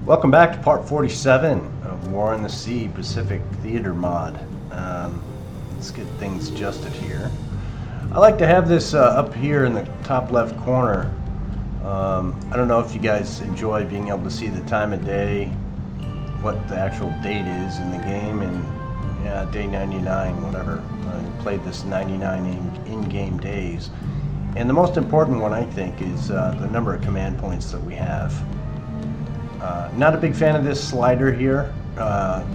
Welcome back to part 47 of War in the Sea Pacific Theater mod. Let's get things adjusted here. I like to have this up here in the top left corner. I don't know if you guys enjoy being able to see the time of day, what the actual date is in the game, and yeah, day 99, whatever. I played this 99 in-game days. And the most important one, I think, is the number of command points that we have. Not a big fan of this slider here.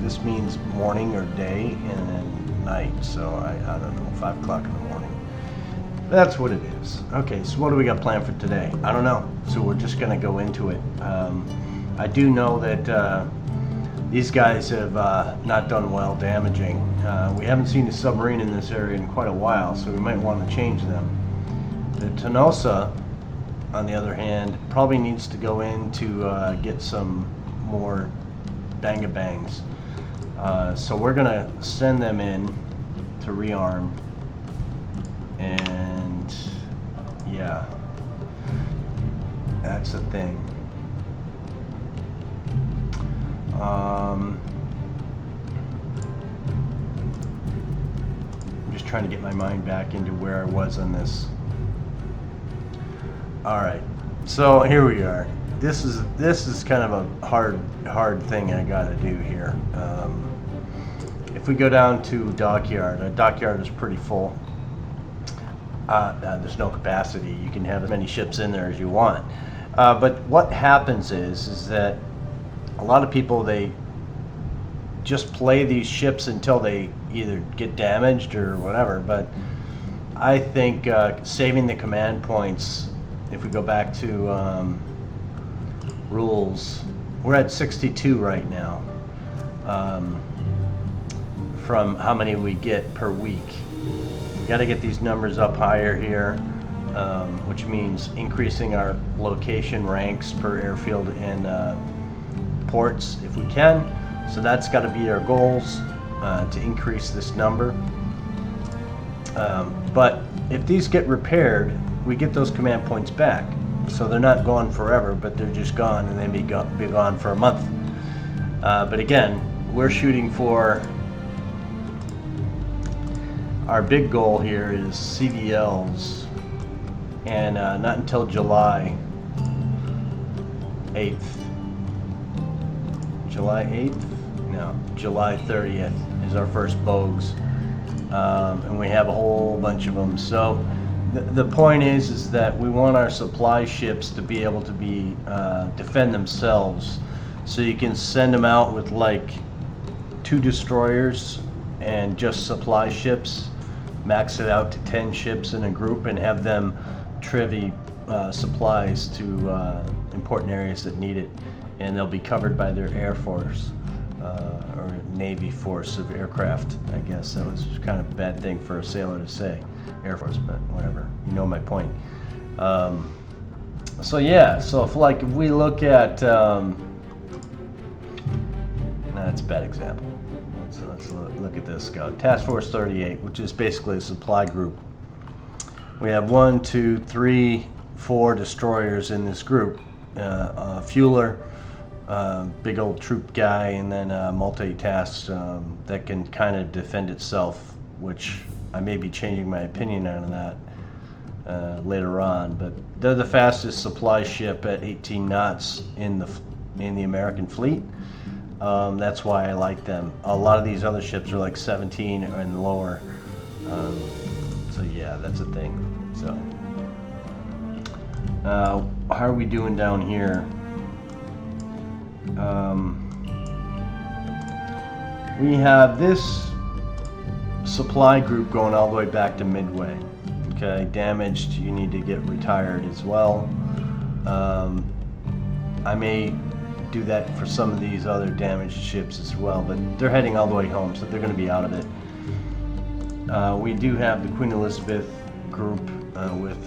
This means morning or day and then night. So I don't know, 5 o'clock in the morning. That's what it is. Okay, so what do we got planned for today? I don't know. So we're just going to go into it. I do know that these guys have not done well damaging. We haven't seen a submarine in this area in quite a while, so we might want to change them. The Tenosa, on the other hand, probably needs to go in to get some more bang-a-bangs. So we're going to send them in to rearm. And yeah, that's the thing. I'm just trying to get my mind back into where I was on this. All right, so here we are. This is kind of a hard thing I got to do here. If we go down to dockyard, our dockyard is pretty full. There's no capacity. You can have as many ships in there as you want. But what happens is that a lot of people, they just play these ships until they either get damaged or whatever. But I think saving the command points. If we go back to rules, we're at 62 right now from how many we get per week. We got to get these numbers up higher here, which means increasing our location ranks per airfield and ports if we can. So that's got to be our goals, to increase this number. But if these get repaired, we get those command points back. So they're not gone forever, but they're just gone, and they may be gone for a month. But again, we're shooting for, our big goal here is CDLs, and not until July 8th. July 8th? No, July 30th is our first bogues. And we have a whole bunch of them. So the point is that we want our supply ships to be able to be defend themselves. So you can send them out with like 2 destroyers and just supply ships, max it out to 10 ships in a group, and have them trivy supplies to important areas that need it, and they'll be covered by their Air Force or Navy force of aircraft. I guess that was kind of a bad thing for a sailor to say, Air Force, but whatever, you know my point. So yeah, so if we look at that's a bad example. Let's look at this. Go Task Force 38, which is basically a supply group. We have 1, 2, 3, 4 destroyers in this group, a fueler, big old troop guy, and then multitask that can kind of defend itself, which I may be changing my opinion on that later on. But they're the fastest supply ship at 18 knots in the American fleet. That's why I like them. A lot of these other ships are like 17 and lower. So yeah, that's a thing. So how are we doing down here? We have this supply group going all the way back to Midway. Okay, damaged, you need to get retired as well. I may do that for some of these other damaged ships as well, but they're heading all the way home, so they're going to be out of it. We do have the Queen Elizabeth group with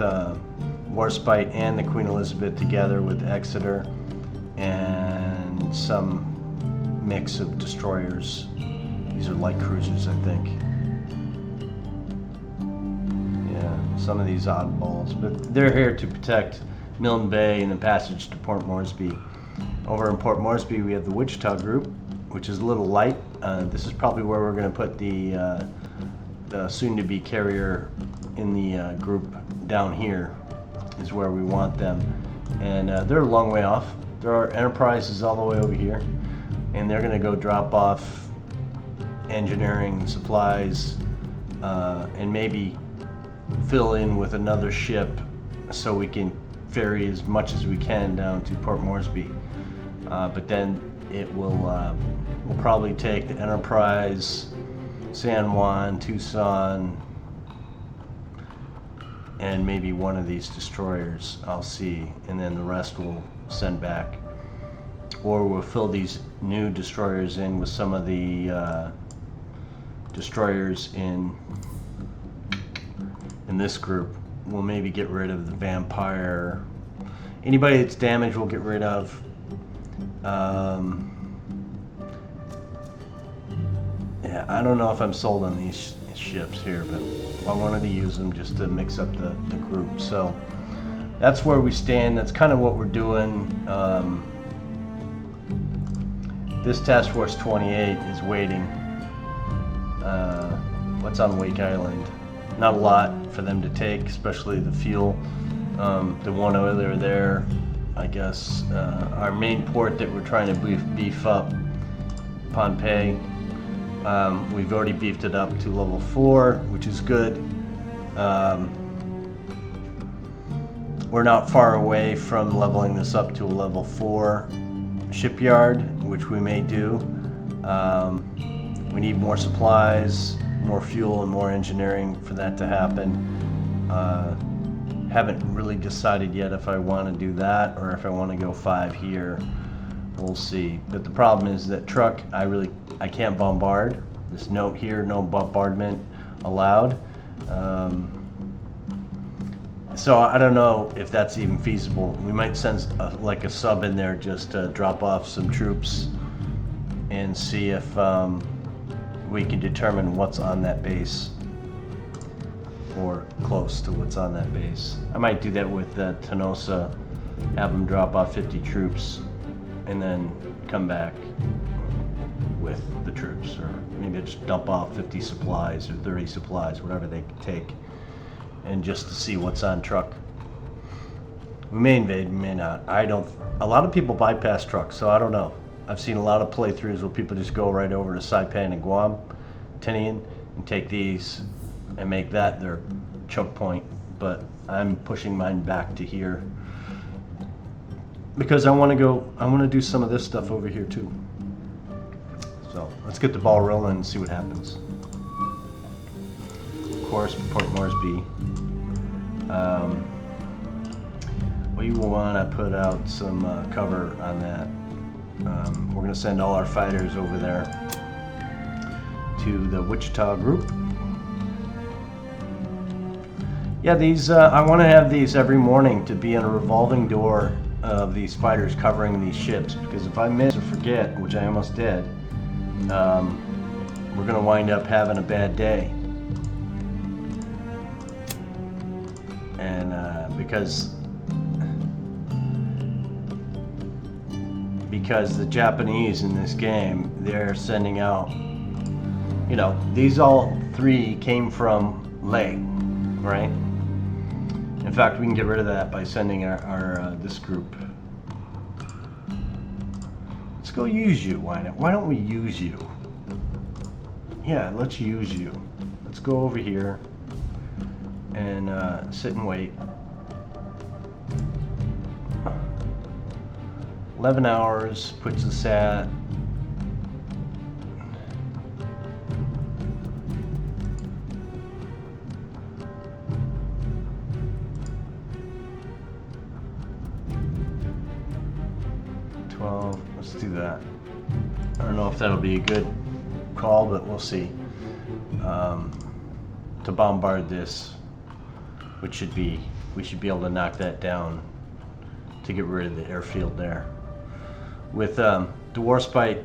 Warspite and the Queen Elizabeth together with Exeter, and some mix of destroyers. These are light cruisers, I think. Yeah, some of these oddballs, but they're here to protect Milne Bay and the passage to Port Moresby. Over in Port Moresby, we have the Wichita group, which is a little light. This is probably where we're going to put the soon-to-be carrier in the group. Down here is where we want them, and they're a long way off. There are enterprises all the way over here, and they're going to go drop off engineering supplies and maybe fill in with another ship so we can ferry as much as we can down to Port Moresby. But then it will we'll probably take the Enterprise, San Juan, Tucson, and maybe one of these destroyers. I'll see, and then the rest we'll send back, or we'll fill these new destroyers in with some of the destroyers in this group. We'll maybe get rid of the Vampire. Anybody that's damaged we'll get rid of. Yeah, I don't know if I'm sold on these ships here, but I wanted to use them just to mix up the group. So that's where we stand. That's kind of what we're doing. This Task Force 28 is waiting. What's on Wake Island? Not a lot for them to take, especially the fuel. The one oiler there, I guess. Our main port that we're trying to beef up, Pohnpei. We've already beefed it up to level 4, which is good. We're not far away from leveling this up to a level 4 shipyard, which we may do. We need more supplies, more fuel, and more engineering for that to happen. Haven't really decided yet if I want to do that or if I want to go 5 here. We'll see. But the problem is that truck, I can't bombard. This note here, no bombardment allowed. So I don't know if that's even feasible. We might send like a sub in there just to drop off some troops and see if we can determine what's on that base or close to what's on that base. I might do that with Tenosa, have them drop off 50 troops and then come back with the troops, or maybe just dump off 50 supplies or 30 supplies, whatever they can take, and just to see what's on truck. We may invade, we may not. A lot of people bypass trucks, so I don't know. I've seen a lot of playthroughs where people just go right over to Saipan and Guam, Tinian, and take these and make that their choke point, but I'm pushing mine back to here because I want to do some of this stuff over here too. So let's get the ball rolling and see what happens. Of course, Port Moresby. We will want to put out some cover on that. We're going to send all our fighters over there to the Wichita group. Yeah, these I want to have these every morning to be in a revolving door of these fighters covering these ships, because if I miss or forget, which I almost did, we're going to wind up having a bad day. And because the Japanese in this game, they're sending out, these all 3 came from Leh, right? In fact, we can get rid of that by sending our this group. Let's go use you. Why don't we use you? Yeah, let's use you. Let's go over here and sit and wait. 11 hours puts us at let's do that. I don't know if that'll be a good call, but we'll see. To bombard this, we should be able to knock that down to get rid of the airfield there. With the Warspite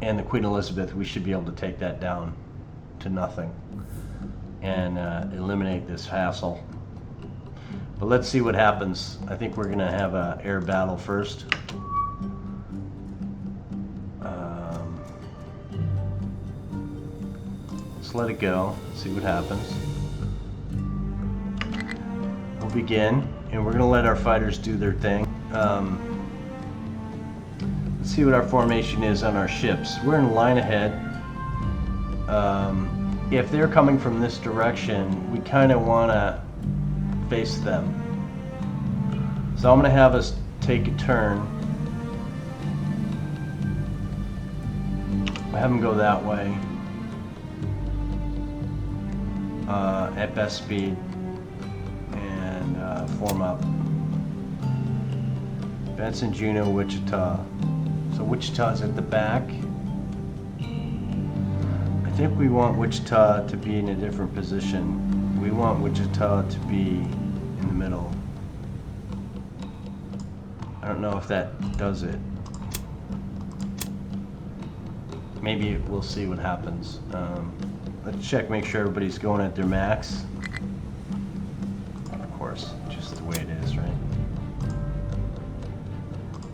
and the Queen Elizabeth, we should be able to take that down to nothing and eliminate this hassle. But let's see what happens. I think we're going to have an air battle first. Just let it go, see what happens. We'll begin, and we're gonna let our fighters do their thing. Let's see what our formation is on our ships. We're in line ahead. If they're coming from this direction, we kind of want to face them. So I'm going to have us take a turn. Have them go that way at best speed and form up. Benson, Juneau, Wichita. So Wichita's at the back. I think we want Wichita to be in a different position. We want Wichita to be in the middle. I don't know if that does it. Maybe we'll see what happens. Let's check, make sure everybody's going at their max. Of course, just the way it is, right?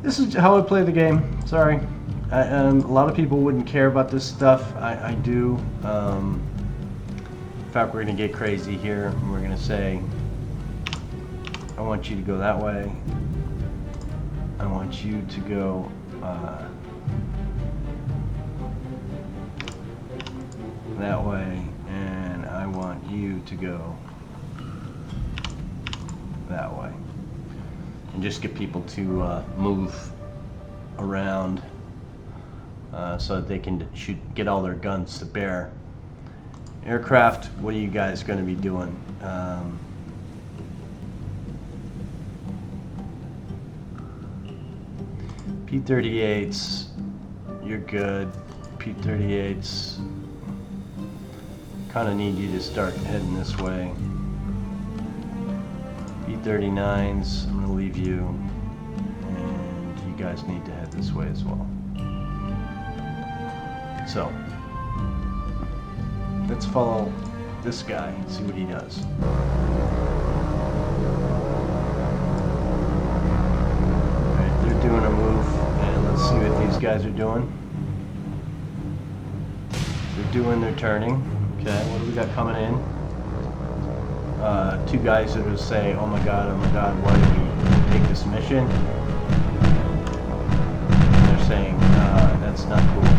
This is how I play the game. Sorry. A lot of people wouldn't care about this stuff. I do. In fact, we're going to get crazy here. We're going to say, I want you to go that way. I want you to go that way. And I want you to go that way. And just get people to move around. So that they can get all their guns to bear. Aircraft, what are you guys going to be doing? P-38s, you're good. P-38s, kind of need you to start heading this way. P-39s, I'm going to leave you. And you guys need to head this way as well. So, let's follow this guy and see what he does. Alright, they're doing a move, and let's see what these guys are doing. They're doing their turning. Okay, what do we got coming in? Two guys that will say, oh my god, why did we take this mission? And they're saying, that's not cool.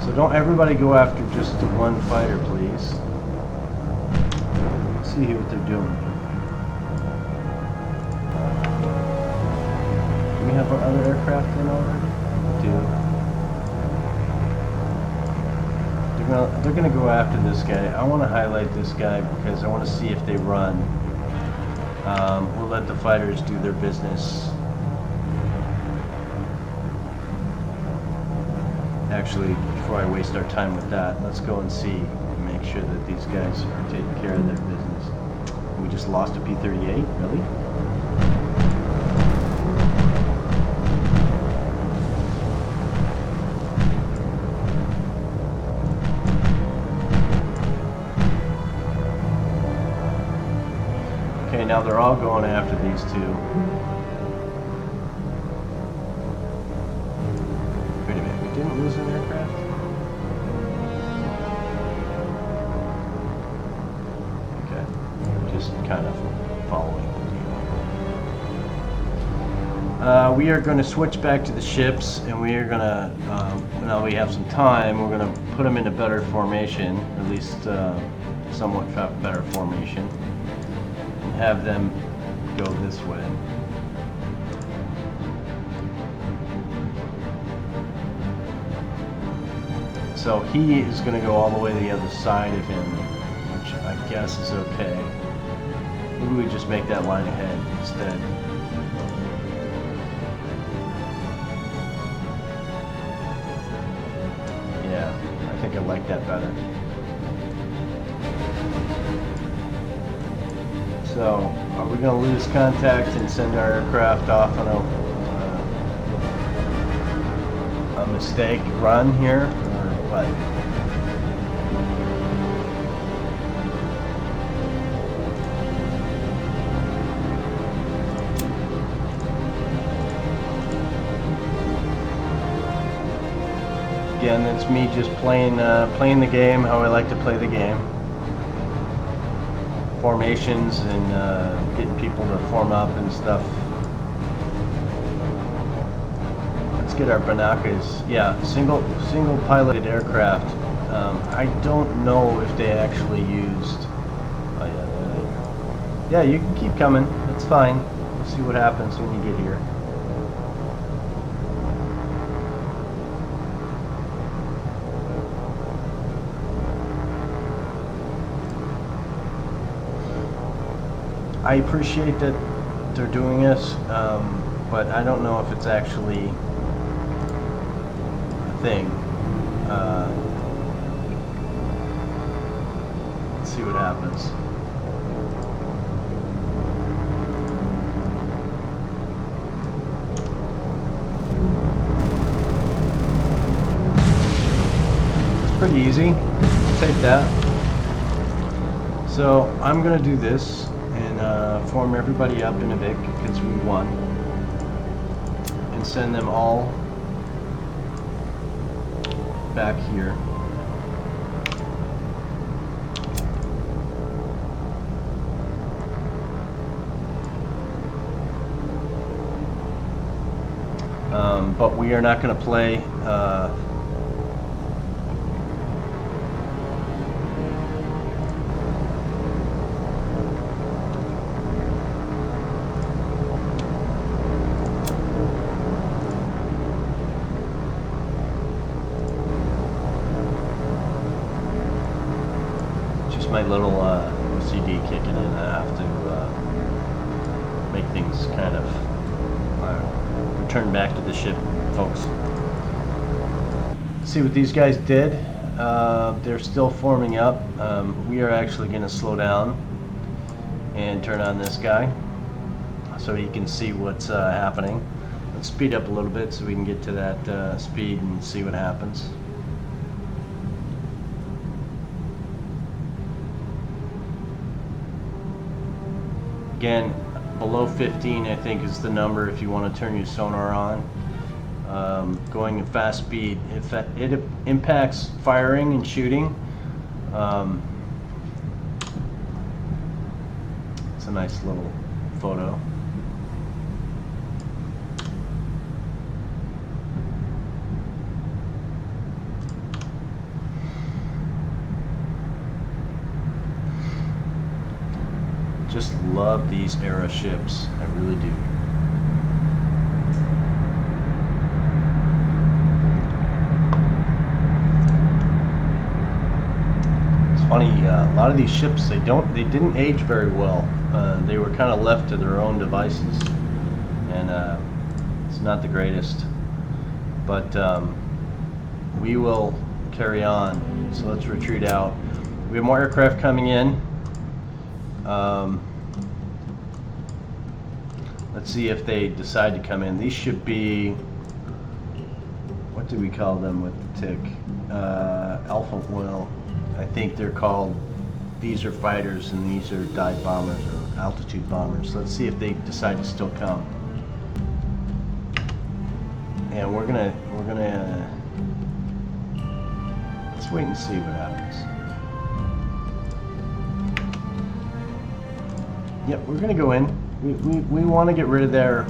So don't everybody go after just the one fighter, please. Let's see what they're doing. Do we have our other aircraft in already? We do. They're gonna go after this guy. I want to highlight this guy because I want to see if they run. We'll let the fighters do their business. Actually, before I waste our time with that, let's go and see and make sure that these guys are taking care of their business. We just lost a P-38? Really? Okay, now they're all going after these two. Didn't lose an aircraft? Okay, just kind of following the deal. We are going to switch back to the ships, and we are going to, now we have some time, we're going to put them in a better formation, at least somewhat better formation, and have them go this way. So he is going to go all the way to the other side of him, which I guess is okay. Maybe we just make that line ahead instead. Yeah, I think I like that better. So, are we going to lose contact and send our aircraft off on a mistake run here? But Again, it's me just playing the game how I like to play the game. Formations and getting people to form up and stuff. Let's get our binoculars. Yeah, single piloted aircraft. I don't know if they actually used. Oh yeah, yeah. You can keep coming. It's fine. We'll see what happens when you get here. I appreciate that they're doing this, but I don't know if it's actually a thing. Let's see what happens. It's pretty easy. I'll take that. So I'm gonna do this. Form everybody up in a Vic because we won, and send them all back here. But we are not going to play my little OCD kicking in. I have to make things kind of return back to the ship, folks. See what these guys did. They're still forming up. We are actually going to slow down and turn on this guy so he can see what's happening. Let's speed up a little bit so we can get to that speed and see what happens. Again, below 15 I think is the number if you want to turn your sonar on. Going at fast speed, if it impacts firing and shooting, it's a nice little photo. Just love these era ships. I really do. It's funny, a lot of these ships they didn't age very well. They were kind of left to their own devices, and it's not the greatest. But we will carry on. So let's retreat out. We have more aircraft coming in. Let's see if they decide to come in. These should be, what do we call them with the tick? Alpha, well, I think they're called, these are fighters and these are dive bombers or altitude bombers. Let's see if they decide to still come. And we're gonna, let's wait and see what happens. Yep, we're gonna go in. We want to get rid of their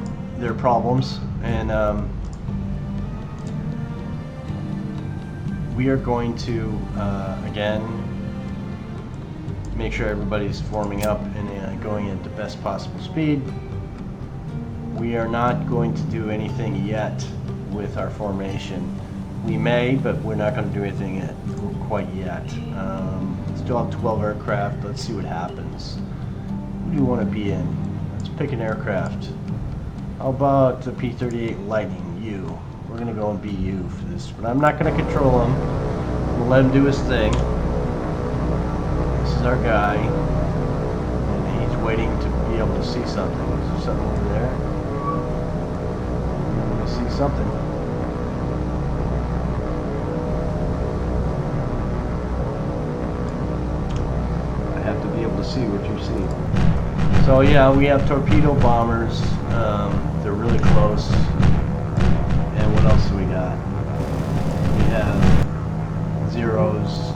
problems, and we are going to again make sure everybody's forming up and going at the best possible speed. We are not going to do anything yet with our formation. We may, but we're not going to do anything quite yet. Still have 12 aircraft. Let's see what happens. Who do you want to be in? Let's pick an aircraft. How about the P-38 Lightning, you? We're going to go and be you for this, but I'm not going to control him. I'm going to let him do his thing. This is our guy, and he's waiting to be able to see something. Is there something over there? I see something. I have to be able to see what you see. So yeah, we have torpedo bombers. They're really close. And what else do we got? we have Zeros.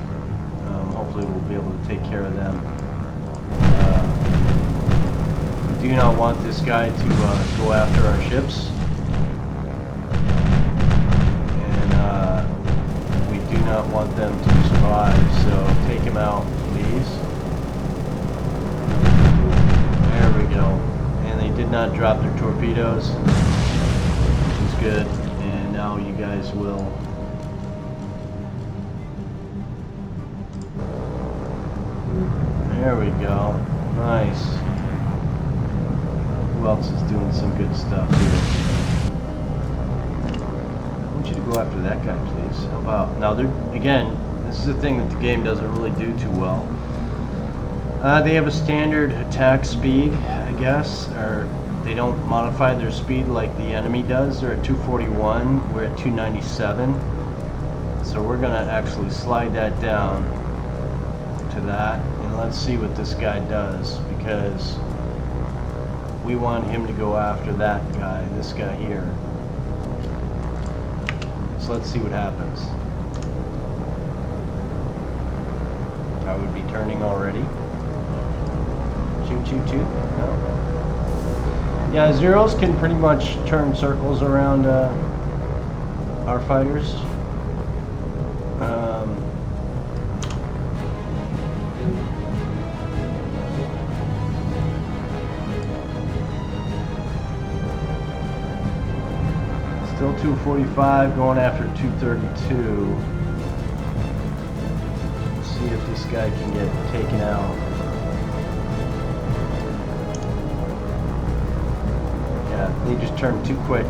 Hopefully we'll be able to take care of them. We do not want this guy to go after our ships. And we do not want them to survive, so take him out, please. There we go. And they did not drop their torpedoes, which is good. And now you guys will there we go. Nice. Who else is doing some good stuff here? I want you to go after that guy, please. How about now? Again, this is a thing that the game doesn't really do too well. They have a standard attack speed, I guess, or they don't modify their speed like the enemy does. They're at 241. We're at 297. So we're gonna actually slide that down to that. Let's see what this guy does, because we want him to go after that guy, this guy here. So let's see what happens. I would be turning already. Shoot, shoot, shoot. No. Yeah, Zeros can pretty much turn circles around our fighters. Still 245, going after 232. Let's see if this guy can get taken out. Yeah, they just turned too quick.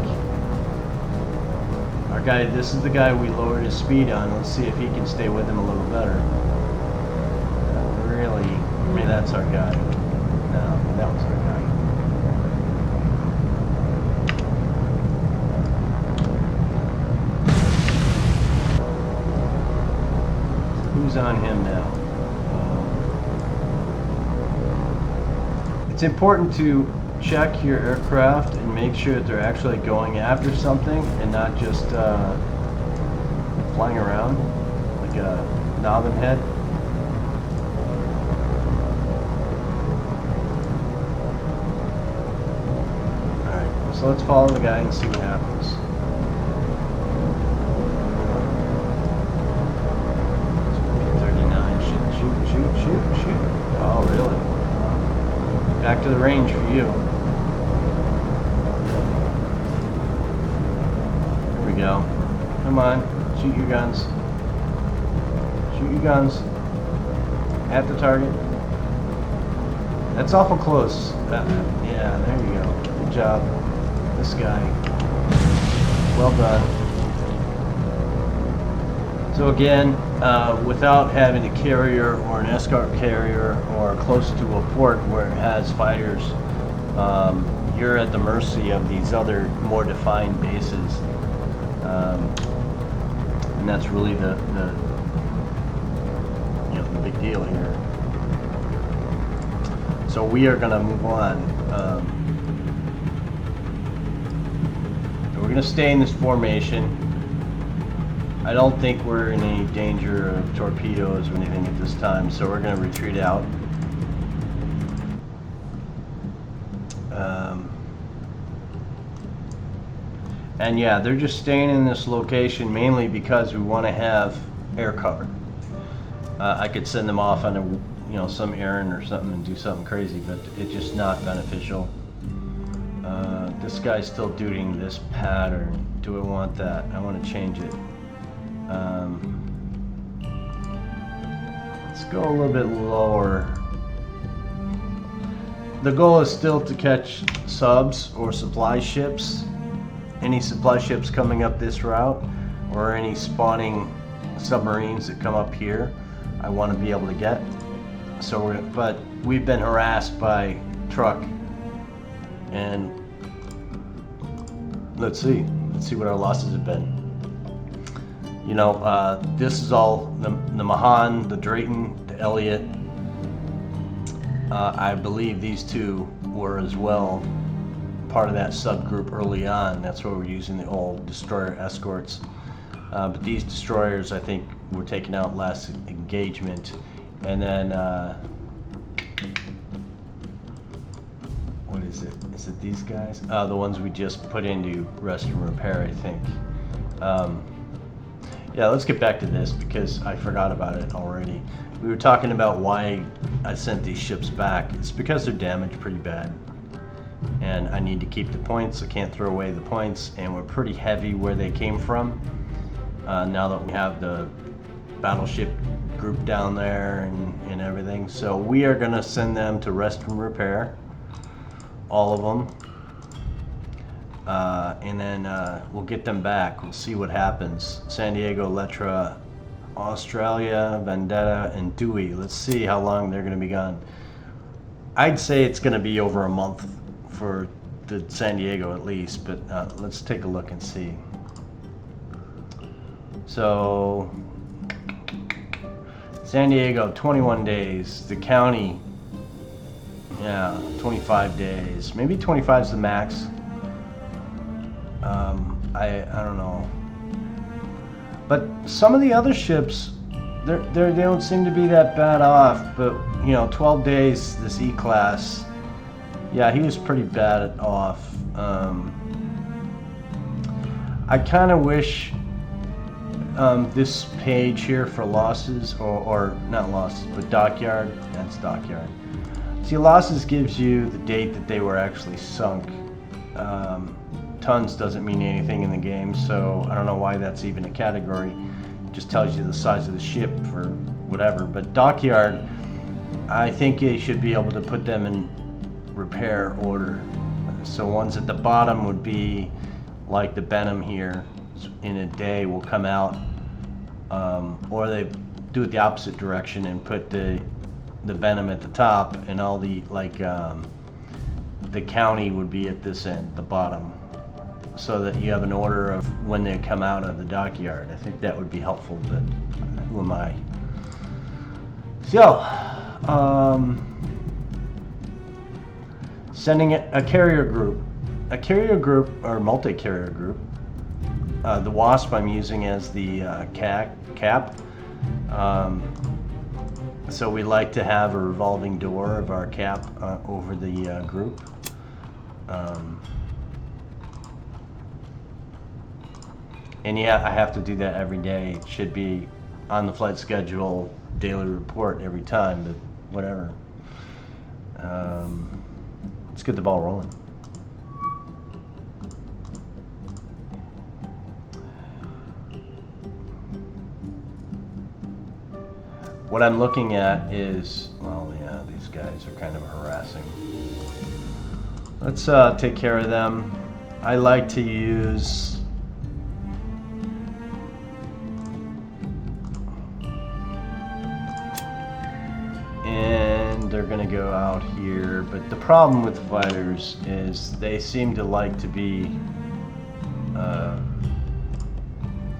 Our guy, this is the guy we lowered his speed on. Let's see if he can stay with him a little better. Really? Maybe that's our guy. No, that was our guy. Who's on him now? It's important to check your aircraft and make sure that they're actually going after something and not just flying around like a knobbin head. Alright, so let's follow the guy and see what happens. Shoot. Oh, really? Back to the range for you. Here we go. Come on. Shoot your guns. Shoot your guns. At the target. That's awful close. Yeah, there you go. Good job. This guy. Well done. So again, without having a carrier or an escort carrier or close to a port where it has fighters, you're at the mercy of these other more defined bases, and that's really the big deal here. So we are going to move on. We're going to stay in this formation. I don't think we're in any danger of torpedoes or anything at this time, so we're going to retreat out. And yeah, they're just staying in this location mainly because we want to have air cover. I could send them off on a, some errand or something and do something crazy, but it's just not beneficial. This guy's still doing this pattern. Do I want that? I want to change it. Let's go a little bit lower. The goal is still to catch subs or supply ships. Any supply ships coming up this route, or any spawning submarines that come up here, I want to be able to get. So, but we've been harassed by truck, and let's see what our losses have been. This is all the Mahan, the Drayton, the Elliott. I believe these two were as well part of that subgroup early on. That's where we're using the old destroyer escorts. But these destroyers, I think, were taking out last engagement. And then, what is it? Is it these guys? The ones we just put into rest and repair, I think. Yeah, let's get back to this because I forgot about it already. We were talking about why I sent these ships back. It's because they're damaged pretty bad. And I need to keep the points. I can't throw away the points. And we're pretty heavy where they came from. Now that we have the battleship group down there and everything. So we are going to send them to rest and repair. All of them. And then we'll get them back. We'll see what happens. San Diego, Letra, Australia, Vendetta, and Dewey. Let's see how long they're going to be gone. I'd say it's going to be over a month for the San Diego at least, but let's take a look and see. So, San Diego, 21 days. The county, yeah, 25 days. Maybe 25 is the max. I don't know. But some of the other ships, they don't seem to be that bad off. But, you know, 12 days, this E-class, yeah, he was pretty bad off. I kind of wish this page here for losses, or not losses, but dockyard, that's dockyard. See, losses gives you the date that they were actually sunk. Tons doesn't mean anything in the game, so I don't know why that's even a category. It just tells you the size of the ship for whatever. But dockyard, I think you should be able to put them in repair order. So ones at the bottom would be like the Benham here, in a day will come out, or they do it the opposite direction and put the Benham at the top, and all the the county would be at this end, the bottom, so that you have an order of when they come out of the dockyard. I think that would be helpful, but who am I? So, sending a carrier group or multi-carrier group. The Wasp I'm using as the cap. So we like to have a revolving door of our cap over the group. And yeah, I have to do that every day. It should be on the flight schedule, daily report every time, but whatever. Let's get the ball rolling. What I'm looking at is, well, yeah, these guys are kind of harassing. Let's take care of them. I like to use and they're gonna go out here, but the problem with fighters is they seem to like to be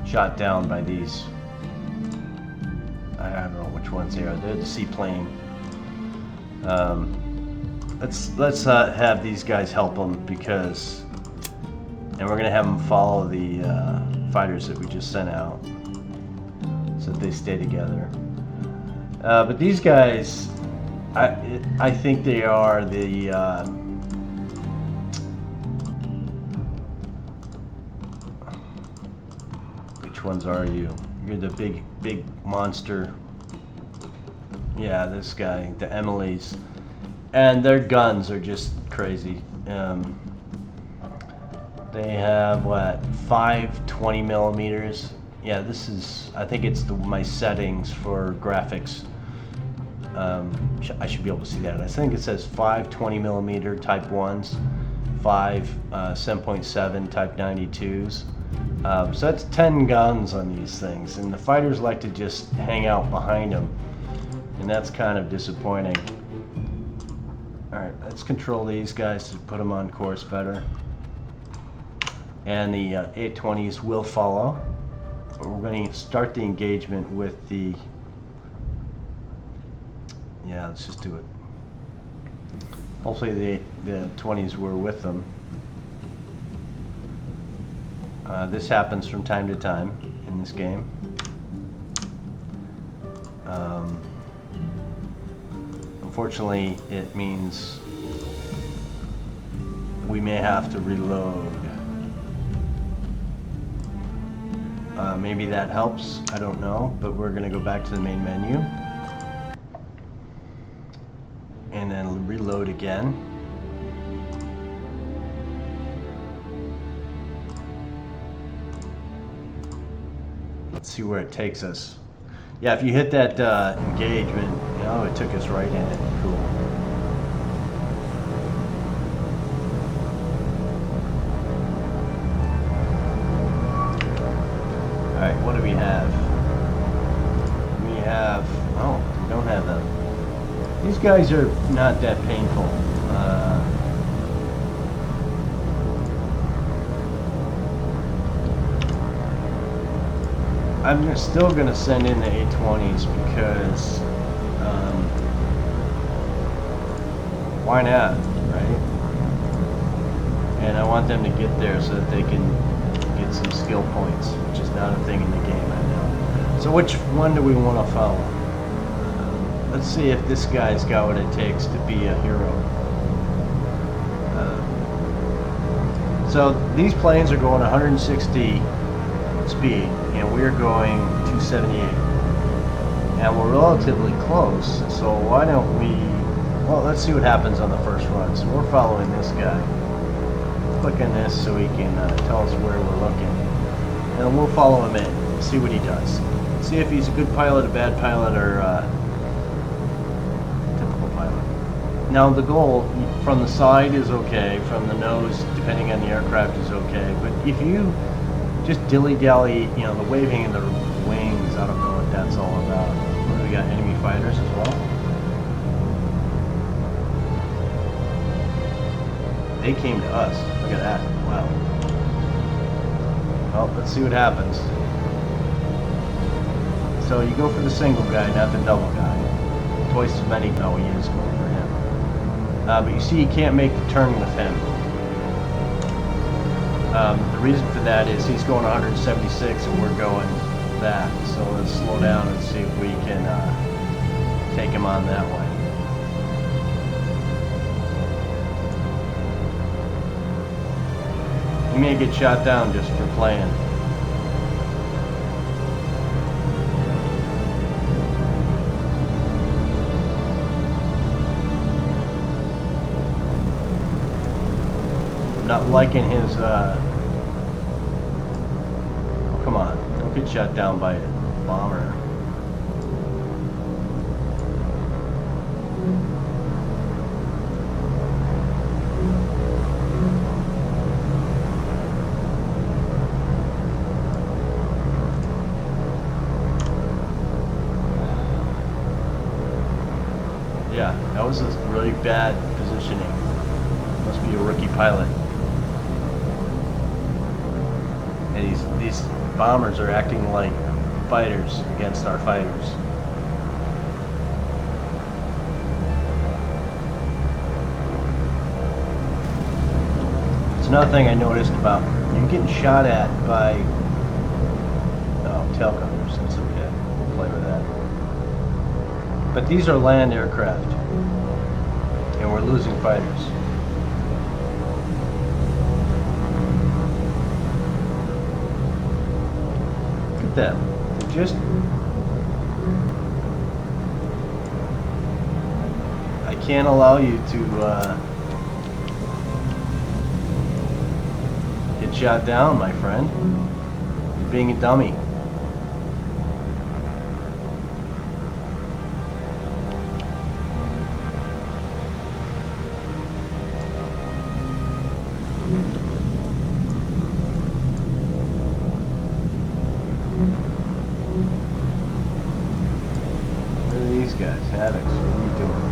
shot down by these, I don't know which ones they are. They're the seaplane. Let's have these guys help them, because, and we're gonna have them follow the fighters that we just sent out, so that they stay together. But these guys, I think they are the which ones are you? You're the big monster. Yeah, this guy, the Emily's, and their guns are just crazy. They have what, 5 20 millimeters. Yeah, this is, I think it's my settings for graphics. I should be able to see that. I think it says 5 20 millimeter type 1s, 5 7.7 type 92s. So that's 10 guns on these things, and the fighters like to just hang out behind them, and that's kind of disappointing. Alright, let's control these guys to put them on course better. And the 820s will follow. We're going to start the engagement with the, yeah, let's just do it. Hopefully the 20s were with them. This happens from time to time in this game. Unfortunately, it means we may have to reload. Maybe that helps, I don't know, but we're gonna go back to the main menu and then reload again. Let's see where it takes us. Yeah, if you hit that engagement, you know, it took us right in it. Cool. Alright, what do we have? We have... oh, we don't have them. These guys are not that painful. I'm still going to send in the A20s because why not, right? And I want them to get there so that they can get some skill points, which is not a thing in the game, I know. So which one do we want to follow? Let's see if this guy's got what it takes to be a hero. So these planes are going 160 speed, and we're going 278. And we're relatively close, so why don't we... well, let's see what happens on the first run. So we're following this guy. Clicking this so he can tell us where we're looking. And we'll follow him in, see what he does. See if he's a good pilot, a bad pilot, or typical pilot. Now the goal from the side is okay, from the nose, depending on the aircraft, is okay. But if you just dilly-dally, you know, the waving of the wings, I don't know what that's all about. What do we got, enemy fighters as well? They came to us. Look at that. Wow. Well, let's see what happens. So you go for the single guy, not the double guy. Twice as many. No, he is going for him. But you see, you can't make the turn with him. The reason for that is he's going 176 and we're going that. So let's slow down and see if we can take him on that way. You may get shot down just for playing. I'm not liking his, oh, come on, don't get shot down by a bomber. Yeah, that was a really bad positioning. Must be a rookie pilot. And these bombers are acting like fighters against our fighters. It's another thing I noticed about you getting shot at by tail gunners. That's okay. We'll play with that. But these are land aircraft, and we're losing fighters. Look at them. They're just... I can't allow you to get shot down, my friend. You're being a dummy. Look at these guys, Havocs, what are you doing?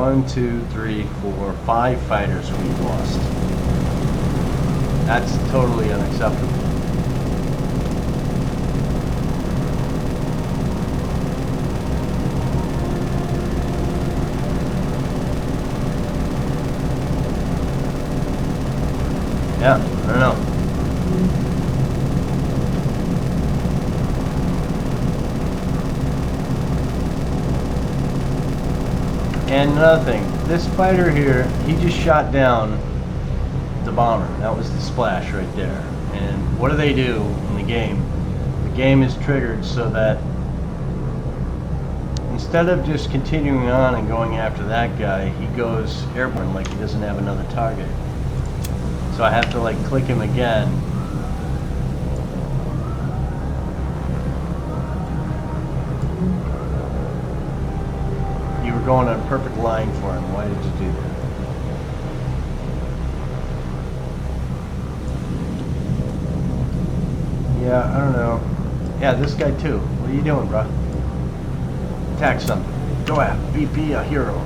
1, 2, 3, 4, 5 fighters we've lost. That's totally unacceptable. Yeah, I don't know. And another thing, this fighter here, he just shot down the bomber. That was the splash right there. And what do they do in the game? The game is triggered so that instead of just continuing on and going after that guy, he goes airborne like he doesn't have another target. So I have to like click him again. You were going on a perfect line for him. Why did you do that? Yeah, I don't know. Yeah, this guy too. What are you doing, bro? Attack something. Go at VP a hero.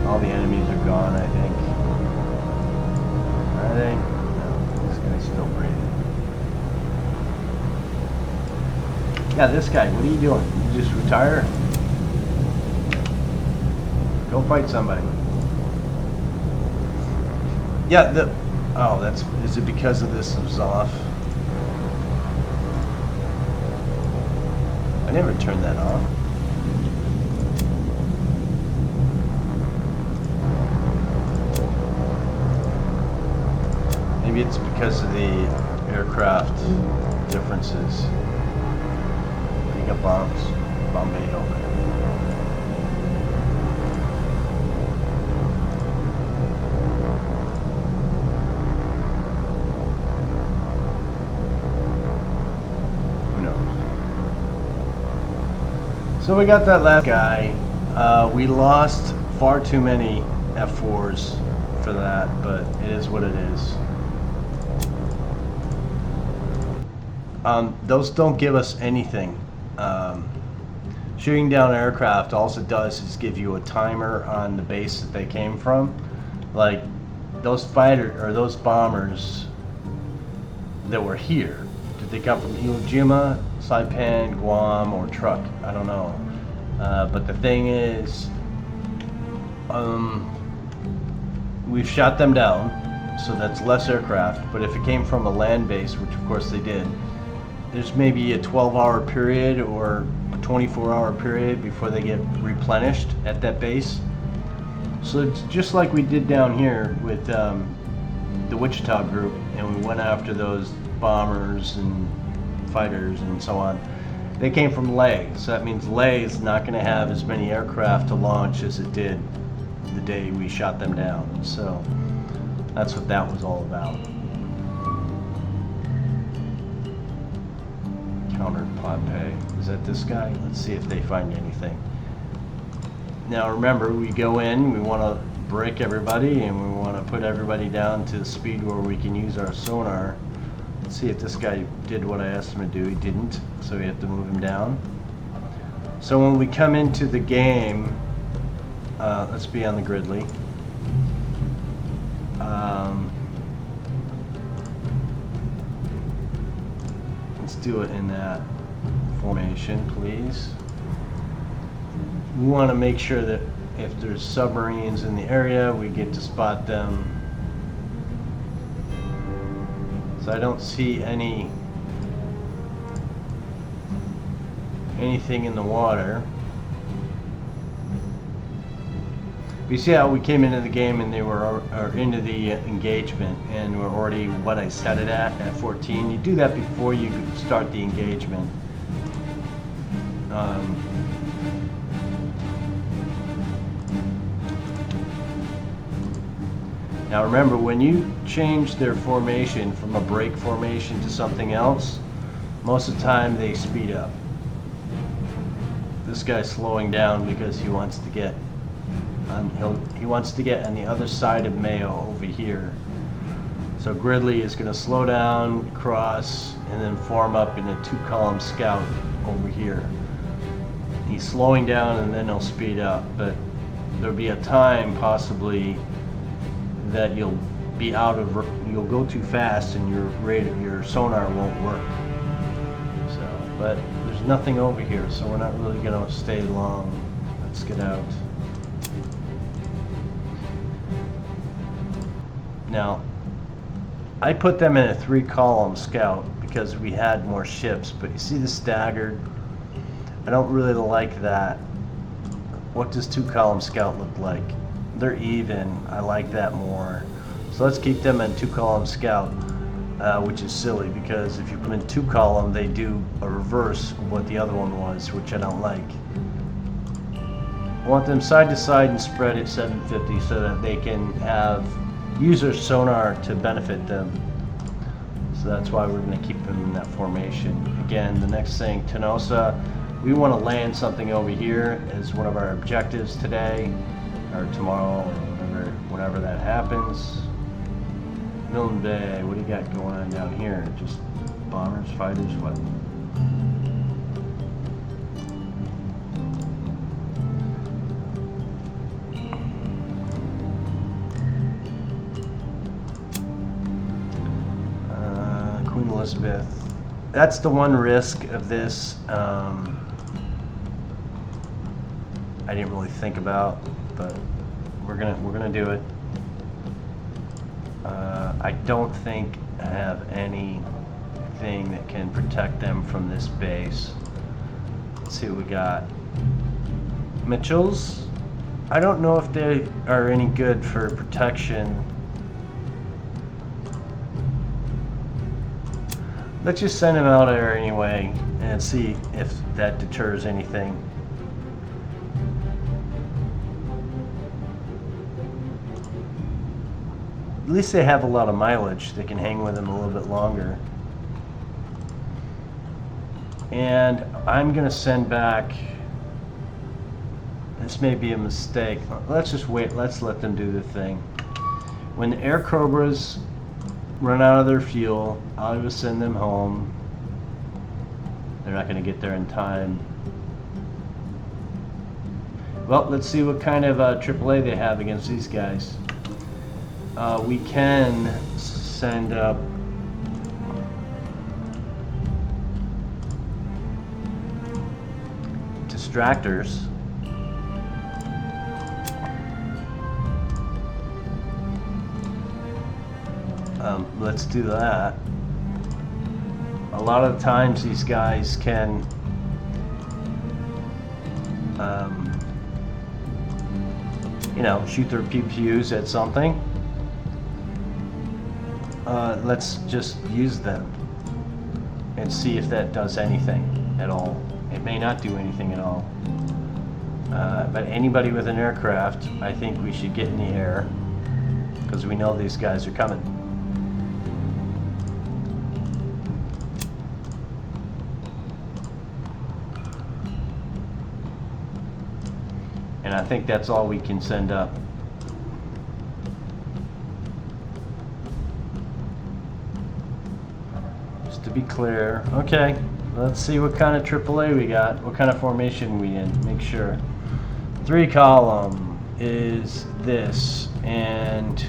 All the enemies are gone, I think. Are they? No, this guy's still breathing. Yeah, this guy, what are you doing? You just retire? Go fight somebody. Yeah, is it because of this was off? I never turned that off. Maybe it's because of the aircraft differences. You got bombs. Bombado. Who knows? So we got that last guy. We lost far too many F4s for that, but it is what it is. Those don't give us anything. Shooting down aircraft, all it does is give you a timer on the base that they came from. Like those those bombers that were here. Did they come from Iwo Jima, Saipan, Guam, or Truk? I don't know. But the thing is, we've shot them down, so that's less aircraft. But if it came from a land base, which of course they did, there's maybe a 12-hour period or a 24-hour period before they get replenished at that base. So it's just like we did down here with the Wichita group, and we went after those bombers and fighters and so on. They came from Leh, so that means Leh is not going to have as many aircraft to launch as it did the day we shot them down. So that's what that was all about. Counter Pompeii. Is that this guy? Let's see if they find anything. Now remember, we go in, we want to break everybody, and we want to put everybody down to the speed where we can use our sonar. Let's see if this guy did what I asked him to do. He didn't, so we have to move him down. So when we come into the game, let's be on the Gridley. Let's do it in that formation, please. We want to make sure that if there's submarines in the area, we get to spot them. So I don't see anything in the water. You see how we came into the game and they were into the engagement, and we're already what I set it at 14. You do that before you start the engagement. Now remember, when you change their formation from a break formation to something else, most of the time they speed up. This guy's slowing down because he wants to get on, he wants to get on the other side of Mayo over here. So Gridley is going to slow down, cross, and then form up in a 2-column scout over here. He's slowing down and then he'll speed up, but there'll be a time possibly that you'll be you'll go too fast and your sonar won't work. So, but there's nothing over here, so we're not really going to stay long. Let's get out. Now, I put them in a 3-column scout because we had more ships, but you see the staggered? I don't really like that. What does 2-column scout look like? They're even. I like that more. So let's keep them in 2-column scout, which is silly because if you put them in 2-column, they do a reverse of what the other one was, which I don't like. I want them side to side and spread at 750 so that they can use their sonar to benefit them. So that's why we're going to keep them in that formation. Again, the next thing, Tenosa, we want to land something over here as one of our objectives today or tomorrow or whenever that happens. Milne Bay, what do you got going on down here? Just bombers, fighters, what? Queen Elizabeth. That's the one risk of this. I didn't really think about, but we're gonna do it. I don't think I have anything that can protect them from this base. Let's see what we got. Mitchells. I don't know if they are any good for protection. Let's just send them out there anyway and see if that deters anything. At least they have a lot of mileage. They can hang with them a little bit longer. And I'm going to send back, this may be a mistake. Let's just wait. Let's let them do the thing. When the Air Cobras run out of their fuel, I'll just send them home. They're not going to get there in time. Well, let's see what kind of AAA they have against these guys. We can send up distractors. Let's do that. A lot of times these guys can you know, shoot their PPUs at something. Let's just use them and see if that does anything at all. It may not do anything at all. But anybody with an aircraft, I think we should get in the air because we know these guys are coming. And I think that's all we can send up. Just to be clear. Okay, let's see what kind of AAA we got. What kind of formation we in. Make sure. 3-column is this. And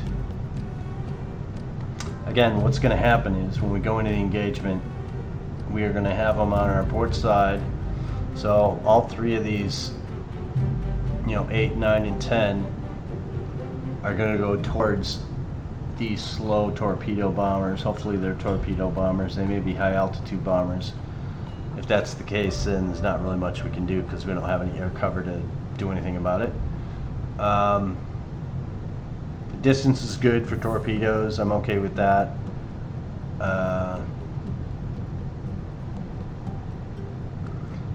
again, what's going to happen is when we go into the engagement, we are going to have them on our port side. So all three of these, you know, 8, 9, and 10 are going to go towards these slow torpedo bombers. Hopefully they're torpedo bombers. They may be high altitude bombers. If that's the case, then there's not really much we can do because we don't have any air cover to do anything about it. The distance is good for torpedoes. I'm okay with that.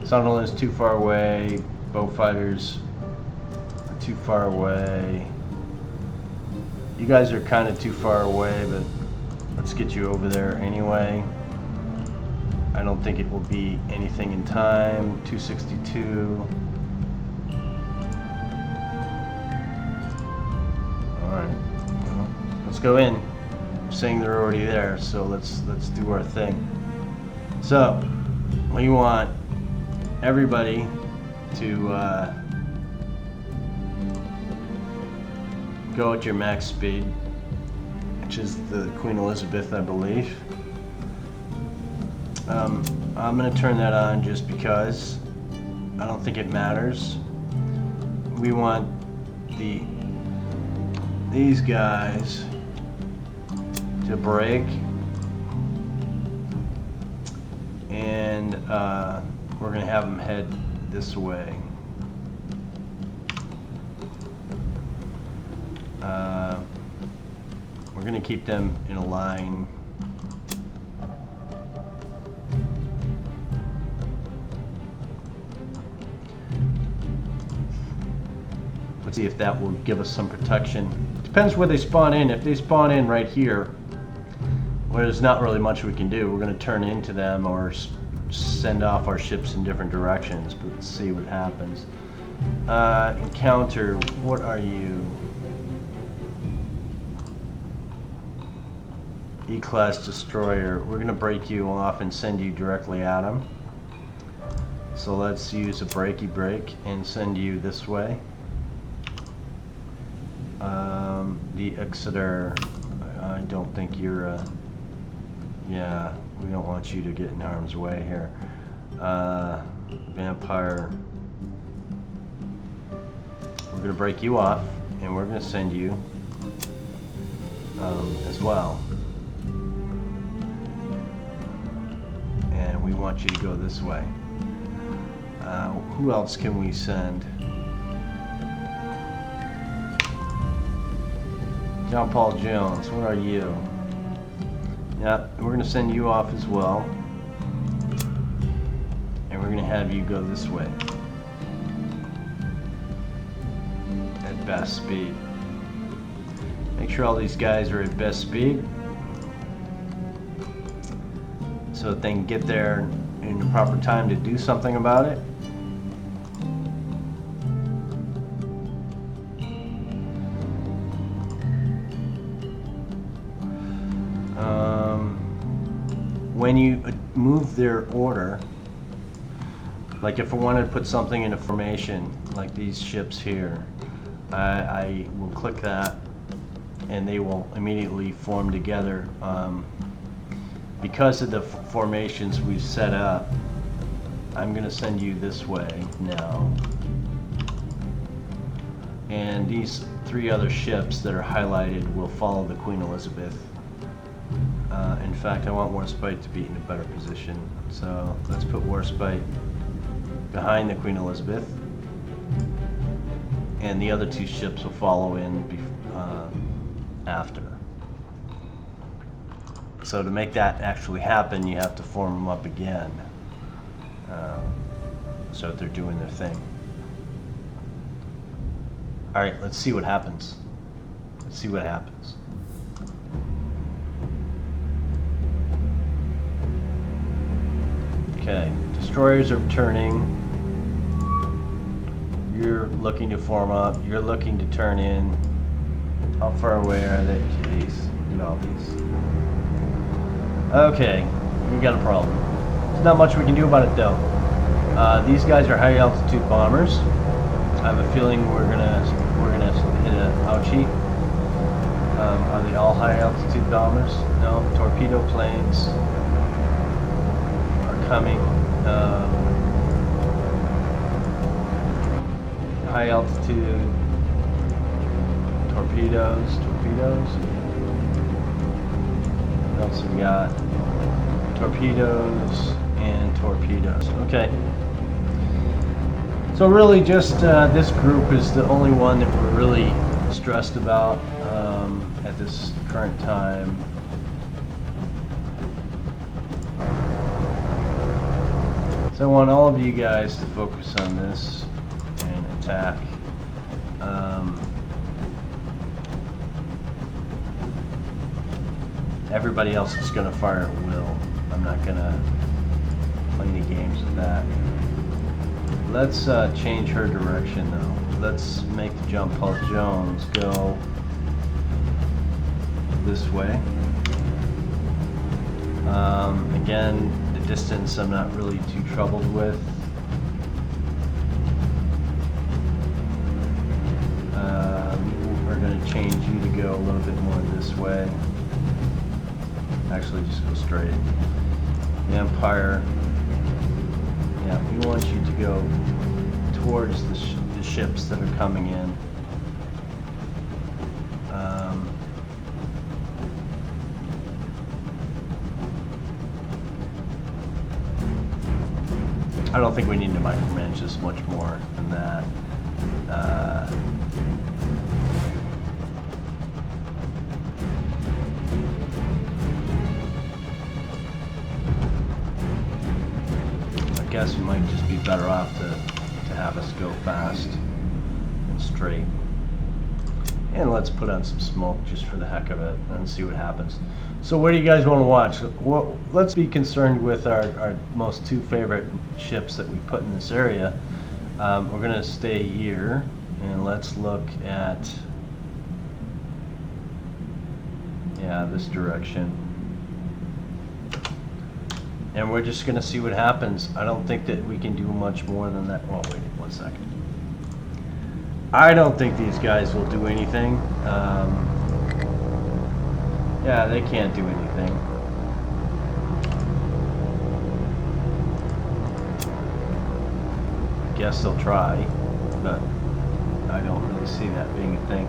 Sunderland is too far away. Bow fighters are too far away. You guys are kind of too far away, but let's get you over there anyway. I don't think it will be anything in time. 262. Alright, well, let's go in. I'm saying they're already there, so let's do our thing. So, we want everybody to go at your max speed, which is the Queen Elizabeth, I believe. I'm going to turn that on just because I don't think it matters. We want these guys to break, and we're going to have them head this way. We're going to keep them in a line. Let's see if that will give us some protection. Depends where they spawn in. If they spawn in right here, well, there's not really much we can do. We're going to turn into them or send off our ships in different directions, but let's see what happens. Encounter, what are you? E-class destroyer. We're going to break you off and send you directly at them. So let's use a breaky break and send you this way. The Exeter, I don't think you're yeah, we don't want you to get in harm's way here. Vampire, we're going to break you off and we're going to send you as well. And we want you to go this way. Who else can we send? John Paul Jones, what are you? Yeah, we're going to send you off as well. And we're going to have you go this way. At best speed. Make sure all these guys are at best speed, so that they can get there in the proper time to do something about it. When you move their order, like if I wanted to put something in a formation, like these ships here, I will click that and they will immediately form together. Because of the formations we've set up, I'm going to send you this way now. And these three other ships that are highlighted will follow the Queen Elizabeth. In fact, I want Warspite to be in a better position. So let's put Warspite behind the Queen Elizabeth. And the other two ships will follow in after. So to make that actually happen, you have to form them up again. So that they're doing their thing. Alright, let's see what happens. Let's see what happens. Okay, destroyers are turning. You're looking to form up. You're looking to turn in. How far away are they? Jeez, look at all these. Okay, we got a problem. There's not much we can do about it though. These guys are high altitude bombers. I have a feeling we're gonna hit an ouchie. Are they all high altitude bombers? No, torpedo planes are coming. High altitude torpedoes. What else have we got? Torpedoes and torpedoes. Okay. So really just this group is the only one that we're really stressed about at this current time. So I want all of you guys to focus on this and attack. Everybody else is going to fire at will. I'm not going to playing any games with that. Let's change her direction though. Let's make the jump Paul Jones go this way. Again, the distance I'm not really too troubled with. We're going to change you to go a little bit more this way. Actually, just go straight. The Empire. Yeah, we want you to go towards the ships that are coming in. I don't think we need to micromanage this much more than that. I guess we might just be better off to have us go fast and straight. And let's put on some smoke just for the heck of it and see what happens. So what do you guys want to watch? Well, let's be concerned with our most two favorite ships that we put in this area. We're going to stay here and let's look at, yeah, this direction. And we're just going to see what happens. I don't think that we can do much more than that. Oh, wait 1 second. I don't think these guys will do anything. Yeah, they can't do anything. Guess they'll try, but I don't really see that being a thing.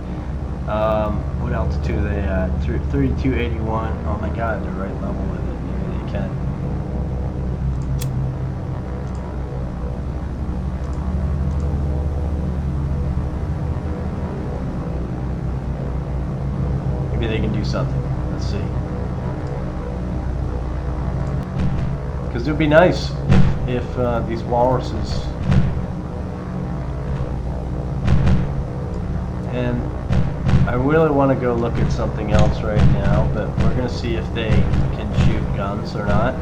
What altitude are they at? 3281. Oh my god, they're right level with it. Maybe they can. Maybe they can do something. Let's see. Because it would be nice if these walruses, and I really want to go look at something else right now, but we're going to see if they can shoot guns or not.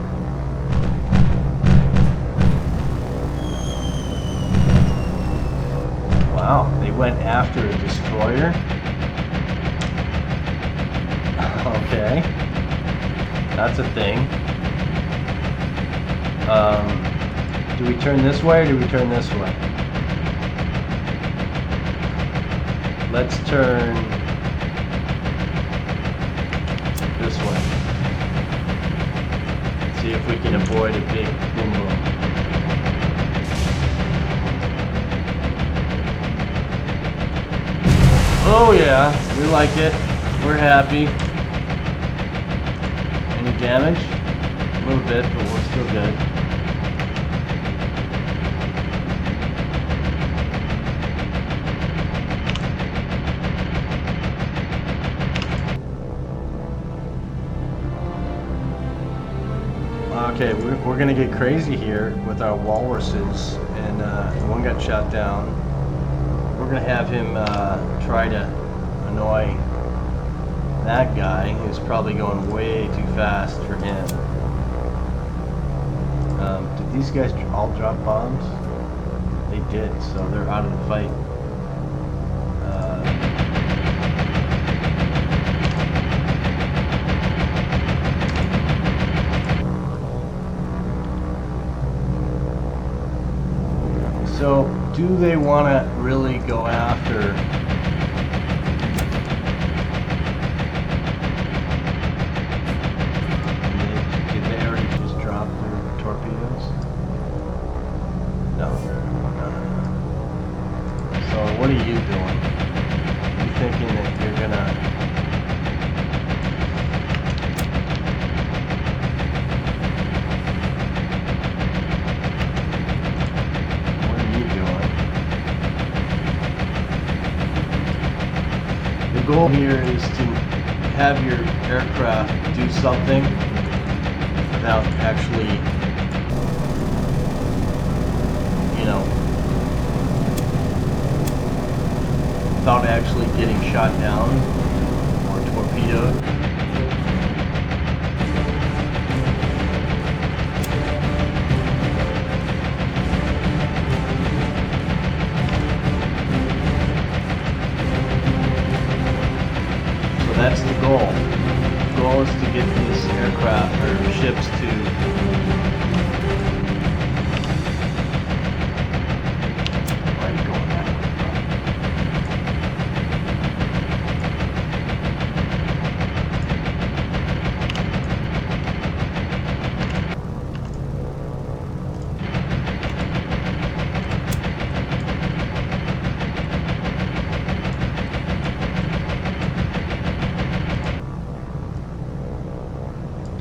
Wow, they went after a destroyer. Okay, that's a thing. Do we turn this way or do we turn this way? Let's turn this way. See if we can avoid a big boom boom. Oh yeah, we like it. We're happy. Any damage? A little bit, but we're still good. Okay, we're gonna get crazy here with our walruses, and one got shot down. We're gonna have him try to annoy that guy who's probably going way too fast for him. Did these guys all drop bombs? They did, so they're out of the fight. So, do they want to really go after? Did they already just drop their torpedoes? No. So, what are you doing? You thinking that you're gonna? The goal here is to have your aircraft do something without actually, you know, without actually getting shot down or torpedoed. that's the goal. The goal is to get these aircraft or ships to why are you going that way,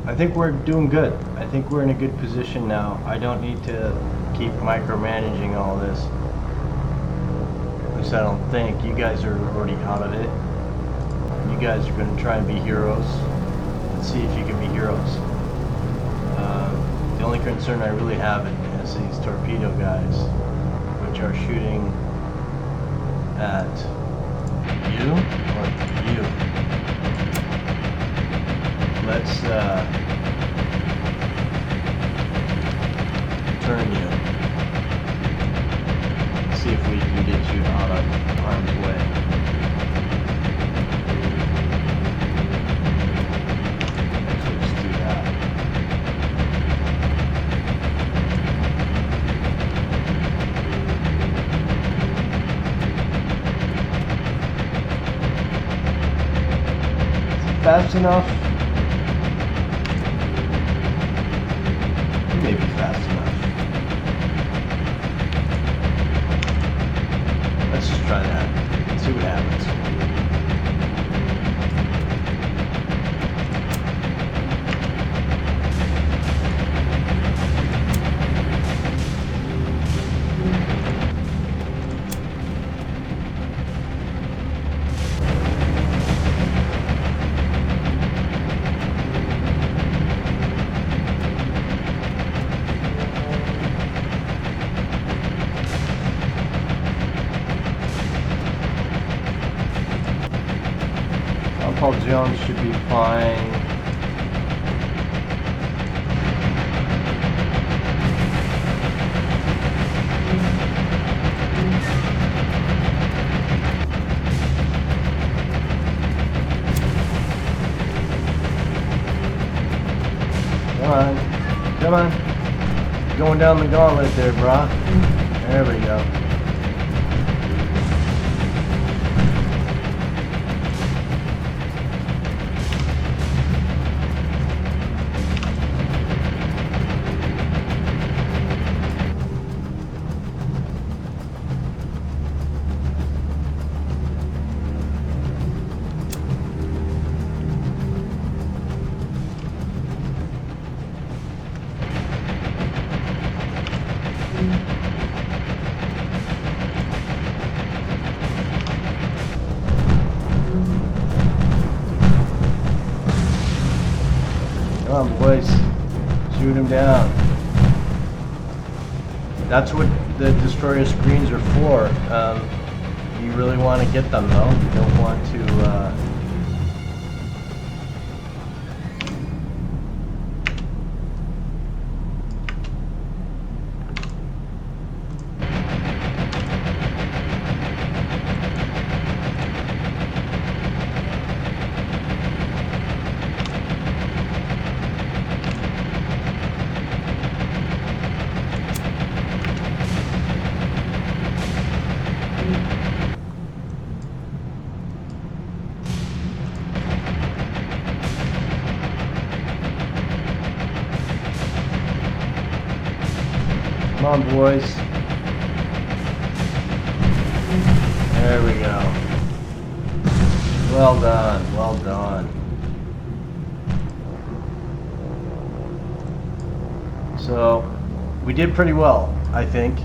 I think we're doing good. I think we're in a good position now. I don't need to keep micromanaging all this. At least I don't think. You guys are already out of it. You guys are going to try and be heroes. Let's see if you can be heroes. The only concern I really have is these torpedo guys, which are shooting at you or you. Let's turn you. See if we can get you out of harm's way. Actually, just do that. Is it fast enough? Maybe fast enough. Let's just try that. See what happens. Paul Jones should be fine. Come on. Come on. Going down the gauntlet there, brah. There we go. Come on, boys. Shoot him down. That's what the destroyer screens are for. You really want to get them, though. You don't want to... Come on, boys. There we go. Well done, well done. So, we did pretty well, I think.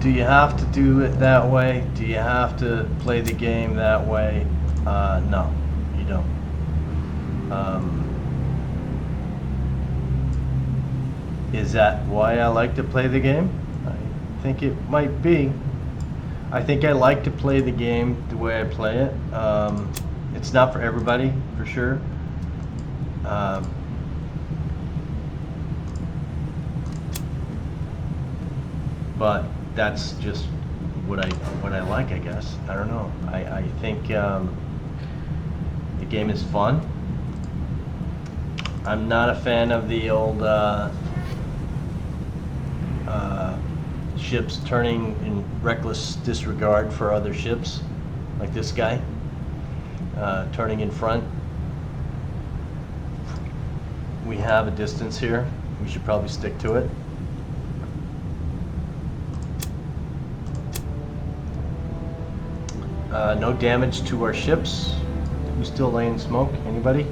Do you have to do it that way? Do you have to play the game that way? No, you don't. Is that why I like to play the game? I think it might be. I think I like to play the game the way I play it. It's not for everybody, for sure. But that's just what I like, I guess. I don't know. I think the game is fun. I'm not a fan of the old ships turning in reckless disregard for other ships, like this guy turning in front. We have a distance here. We should probably stick to it. No damage to our ships. Who's still laying smoke? Anybody?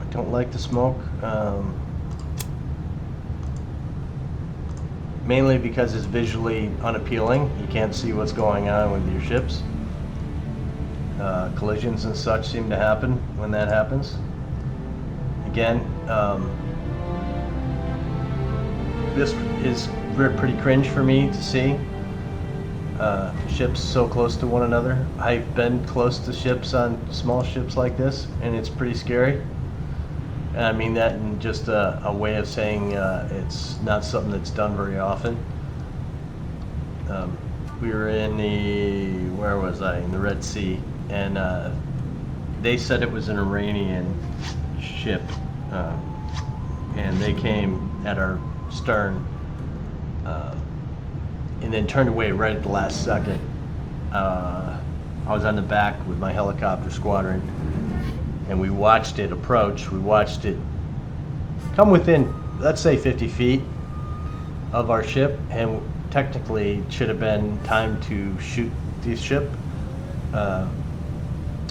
I don't like the smoke. Mainly because it's visually unappealing. You can't see what's going on with your ships. Collisions and such seem to happen when that happens. Again, this is pretty cringe for me to see. Ships so close to one another. I've been close to ships on small ships like this, and it's pretty scary. And I mean that in just a way of saying it's not something that's done very often. We were in where was I? In the Red Sea, and they said it was an Iranian ship, and they came at our stern. And then turned away right at the last second. I was on the back with my helicopter squadron, and we watched it approach. We watched it come within, let's say, 50 feet of our ship, and technically it should have been time to shoot the ship.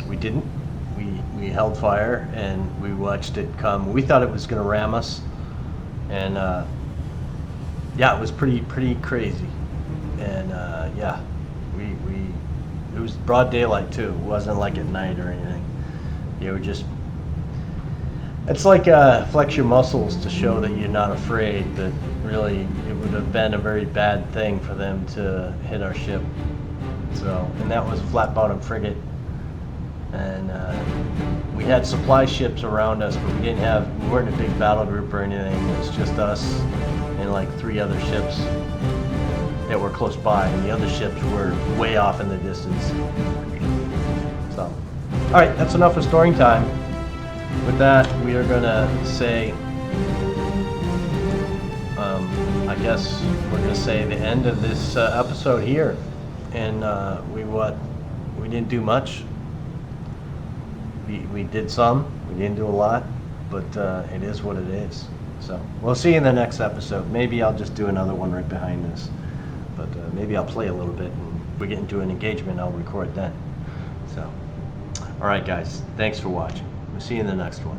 We didn't. We held fire, and we watched it come. We thought it was going to ram us, and yeah, it was pretty crazy. And yeah, it was broad daylight too. It wasn't like at night or anything. You were just, it's like flex your muscles to show that you're not afraid, but really it would have been a very bad thing for them to hit our ship. So, and that was a flat bottom frigate, and we had supply ships around us, but we weren't a big battle group or anything. It was just us and like 3 other ships that were close by, and the other ships were way off in the distance. So, all right, that's enough of storing time. With that, we are gonna say, I guess we're gonna say the end of this episode here. And we didn't do much. We did some. We didn't do a lot, but it is what it is. So we'll see you in the next episode. Maybe I'll just do another one right behind this. But maybe I'll play a little bit, and if we get into an engagement, I'll record then. So, all right, guys, thanks for watching. We'll see you in the next one.